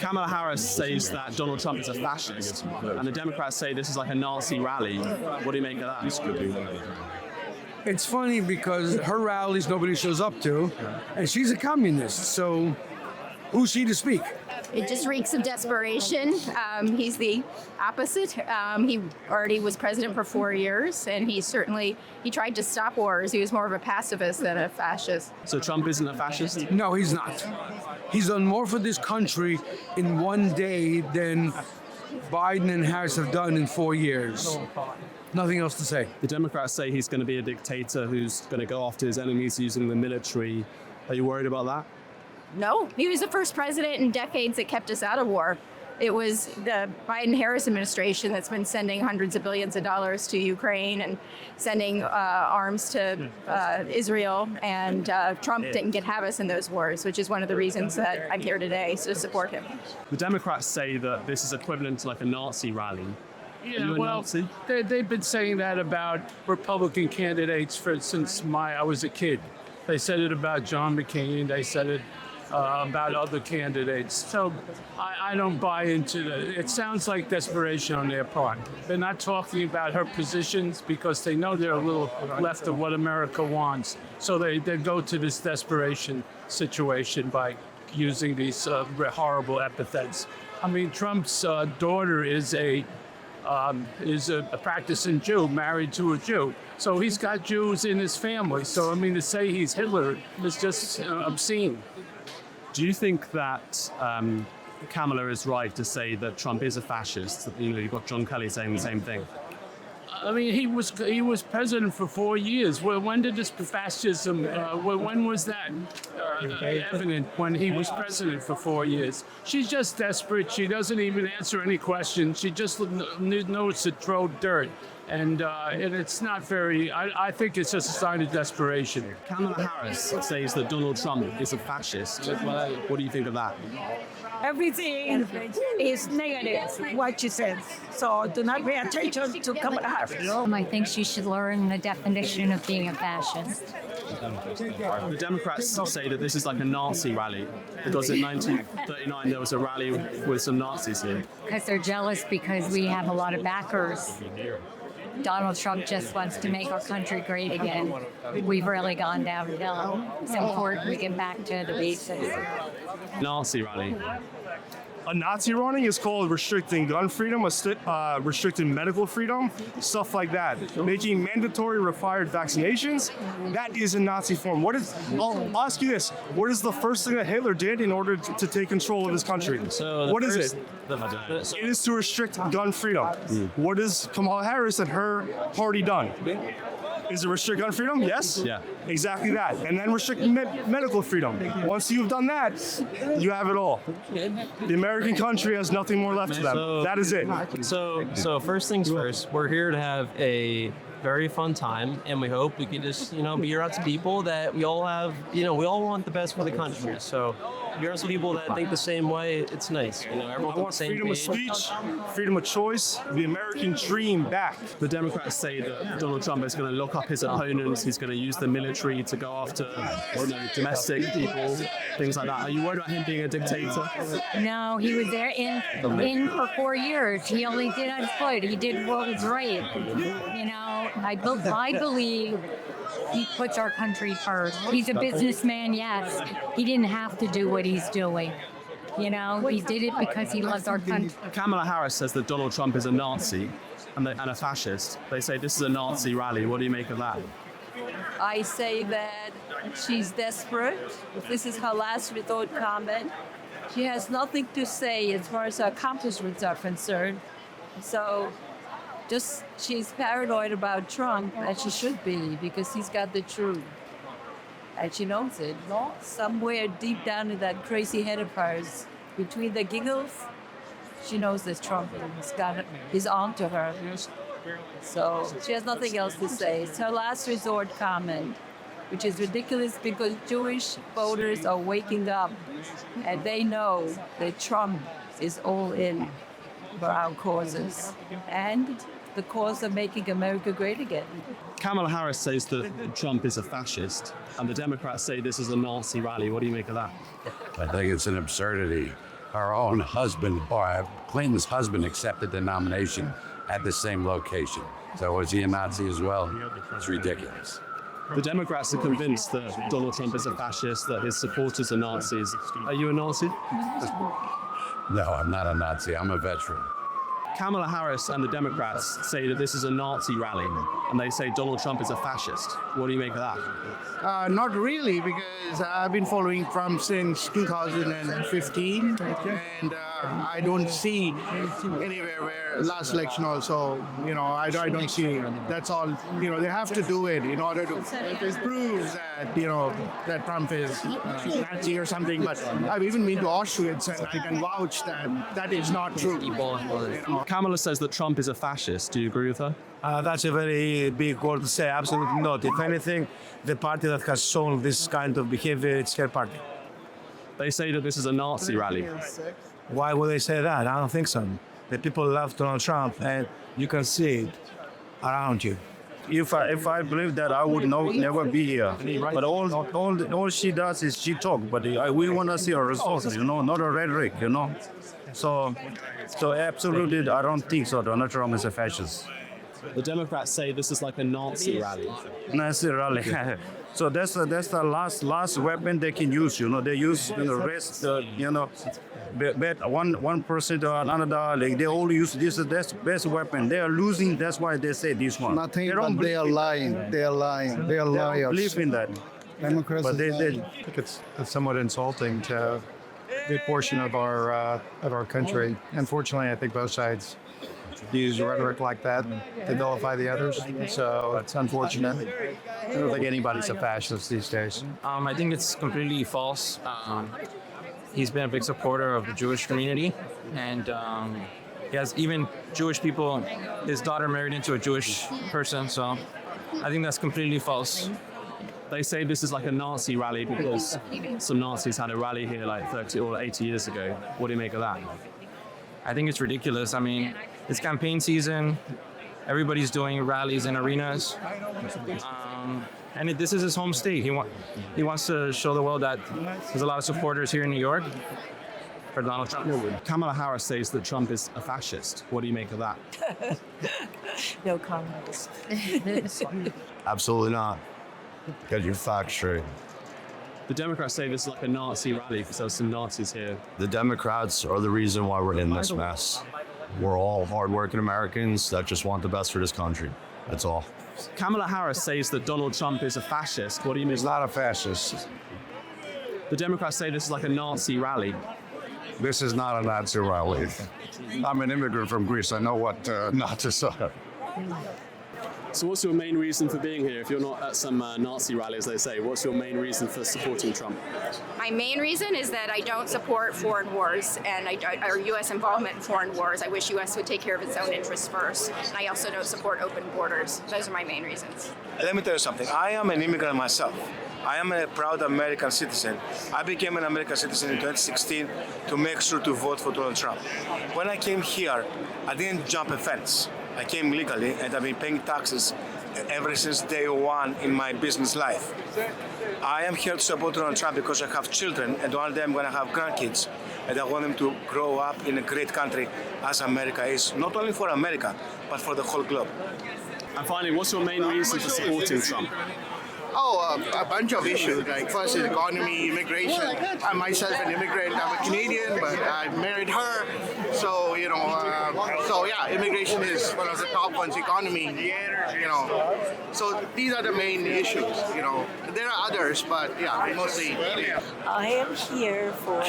Kamala Harris says that Donald Trump is a fascist, and the Democrats say this is like a Nazi rally. What do you make of that? It's funny because her rallies nobody shows up to, and she's a communist, so who's she to speak? It just reeks of desperation. He's the opposite. He already was president for 4 years, and he tried to stop wars. He was more of a pacifist than a fascist. So Trump isn't a fascist? No, he's not. He's done more for this country in one day than Biden and Harris have done in 4 years. Nothing else to say. The Democrats say he's going to be a dictator who's going to go after his enemies using the military. Are you worried about that? No, he was the first president in decades that kept us out of war. It was the Biden-Harris administration that's been sending hundreds of billions of dollars to Ukraine and sending arms to Israel. And Trump didn't have us in those wars, which is one of the reasons that I'm here today to support him. The Democrats say that this is equivalent to like a Nazi rally. Yeah, well, they've been saying that about Republican candidates since I was a kid. They said it about John McCain. They said it about other candidates. So I don't buy into it sounds like desperation on their part. They're not talking about her positions because they know they're a little left of what America wants. So they go to this desperation situation by using these horrible epithets. I mean, Trump's daughter is a practicing Jew, married to a Jew. So he's got Jews in his family. So, I mean, to say he's Hitler is just obscene. Do you think that Kamala is right to say that Trump is a fascist? You know, you've got John Kelly saying the same thing. I mean, he was president for 4 years. When did this fascism? When was that evident? When he was president for 4 years? She's just desperate. She doesn't even answer any questions. She just knows to throw dirt, and it's not very. I think it's just a sign of desperation. Kamala Harris says that Donald Trump is a fascist. What do you think of that? Everything is negative, what she says. So do not pay attention to Kamala Harris. I think she should learn the definition of being a fascist. The Democrats say that this is like a Nazi rally because in 1939 there was a rally with some Nazis here. Because they're jealous because we have a lot of backers. Donald Trump just wants to make our country great again. We've really gone downhill. It's important we get back to the basics. Nazi rally. A Nazi rally is called restricting gun freedom, restricting medical freedom, stuff like that. Making mandatory required vaccinations, that is a Nazi form. I'll ask you this, what is the first thing that Hitler did in order to take control of his country? What is it? It is to restrict gun freedom. What has Kamala Harris and her party done? Is it restrict gun freedom? Yes? Yeah. Exactly that. And then restrict medical freedom. Once you've done that, you have it all. The American country has nothing more left to them. That is it. So first things first, we're here to have a very fun time, and we hope we can just, be around some people that we all have, we all want the best for the country. So be around some people that think the same way, it's nice. Everyone's on the same freedom page. of speech, freedom of choice, the American dream back. The Democrats say that Donald Trump is going to lock up his opponents. He's going to use the military to go after domestic people, things like that. Are you worried about him being a dictator? No, he was there in for 4 years. He only did unemployed. He did what was right. I believe he puts our country first. He's a businessman, yes. He didn't have to do what he's doing. He did it because he loves our country. Kamala Harris says that Donald Trump is a Nazi and a fascist. They say this is a Nazi rally. What do you make of that? I say that she's desperate. This is her last resort comment. She has nothing to say as far as her accomplishments are concerned. So she's paranoid about Trump, as she should be, because he's got the truth. And she knows it. Somewhere deep down in that crazy head of hers, between the giggles, she knows that Trump is on to her. So she has nothing else to say. It's her last resort comment, which is ridiculous because Jewish voters are waking up and they know that Trump is all in for our causes and the cause of making America great again. Kamala Harris says that Trump is a fascist, and the Democrats say this is a Nazi rally. What do you make of that? I think it's an absurdity. her own husband, or Clinton's husband, accepted the nomination at the same location. So was he a Nazi as well? It's ridiculous. The Democrats are convinced that Donald Trump is a fascist, that his supporters are Nazis. Are you a Nazi? No, I'm not a Nazi. I'm a veteran. Kamala Harris and the Democrats say that this is a Nazi rally, and they say Donald Trump is a fascist. What do you make of that? Not really, because I've been following Trump since 2015, and I don't see anywhere where last election also, I don't see. That's all. They have to do it in order to prove that, that Trump is Nazi or something. But I've even been to Auschwitz, and I can vouch that that is not true. Kamala says that Trump is a fascist. Do you agree with her? That's a very big word to say. Absolutely not. If anything, the party that has shown this kind of behavior, it's her party. They say that this is a Nazi rally. Why would they say that? I don't think so. The people love Donald Trump, and you can see it around you. If I believe that, I would never be here. But all she does is she talk. But we want to see her results, not a rhetoric, So absolutely, I don't think so. Donald Trump is a fascist. The Democrats say this is like a Nazi rally. Nazi rally. So that's the last weapon they can use. They use the rest. Bet 1% or another. Like they all use this. That's the best weapon. They are losing. That's why they say this one. Nothing, but they are lying. They are lying. They are liars. They believe in that. Democrats. But I think it's somewhat insulting to a good portion of our country. Unfortunately, I think both sides use rhetoric like that to vilify the others. So it's unfortunate. I don't think anybody's a fascist these days. I think it's completely false. He's been a big supporter of the Jewish community, and he has even Jewish people. His daughter married into a Jewish person, so I think that's completely false. They say this is like a Nazi rally because some Nazis had a rally here like 30 or 80 years ago. What do you make of that? I think it's ridiculous. I mean, it's campaign season. Everybody's doing rallies in arenas. And this is his home state. He wants to show the world that there's a lot of supporters here in New York for Donald Trump. Kamala Harris says that Trump is a fascist. What do you make of that? No comments. Absolutely not. Get your facts straight. The Democrats say this is like a Nazi rally because there's some Nazis here. The Democrats are the reason why we're in this mess. We're all hardworking Americans that just want the best for this country. That's all. Kamala Harris says that Donald Trump is a fascist. What do you mean? He's not a fascist. The Democrats say this is like a Nazi rally. This is not a Nazi rally. I'm an immigrant from Greece. I know what Nazis are. So what's your main reason for being here? If you're not at some Nazi rally, as they say, what's your main reason for supporting Trump? My main reason is that I don't support foreign wars and or U.S. involvement in foreign wars. I wish U.S. would take care of its own interests first. And I also don't support open borders. Those are my main reasons. Let me tell you something. I am an immigrant myself. I am a proud American citizen. I became an American citizen in 2016 to make sure to vote for Donald Trump. When I came here, I didn't jump a fence. I came legally, and I've been paying taxes ever since day one in my business life. I am here to support Donald Trump because I have children, and one of them going to have grandkids, and I want them to grow up in a great country as America is, not only for America, but for the whole globe. And finally, what's your main reason for supporting Trump? A bunch of issues. Like first is economy, immigration. I'm myself an immigrant. I'm a Canadian, but I married her. So immigration is one of the top ones. Economy, So these are the main issues. There are others, but yeah, mostly. I am here for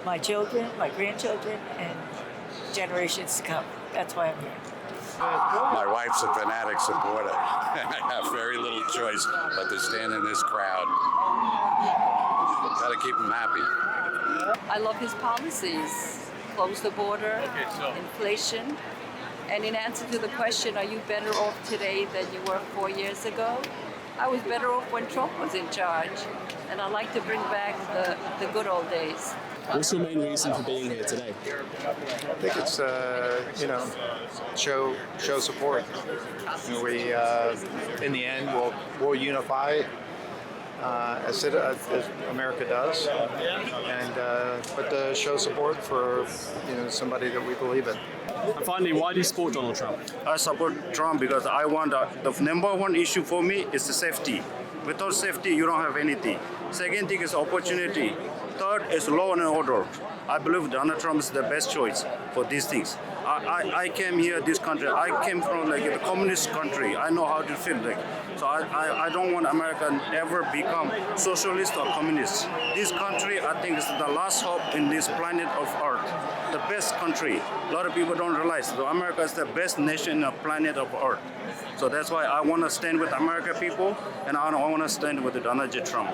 my children, my grandchildren, and generations to come. That's why I'm here. My wife's a fanatic supporter. I have very little choice but to stand in this crowd. Gotta keep them happy. I love his policies. Close the border, inflation. And in answer to the question, are you better off today than you were 4 years ago? I was better off when Trump was in charge. And I like to bring back the good old days. What's your main reason for being here today? I think it's show support. We in the end we'll unify as America does, and but to show support for somebody that we believe in. And finally, why do you support Donald Trump? I support Trump because I want the number one issue for me is the safety. Without safety, you don't have anything. Second thing is opportunity. Third is law and order. I believe Donald Trump is the best choice for these things. I came here, this country. I came from like a communist country. I know how to feel like. So I don't want America ever become socialist or communist. This country, I think, is the last hope in this planet of Earth. The best country. A lot of people don't realize. So America is the best nation on the planet of Earth. So that's why I want to stand with American people, and I want to stand with Donald J. Trump.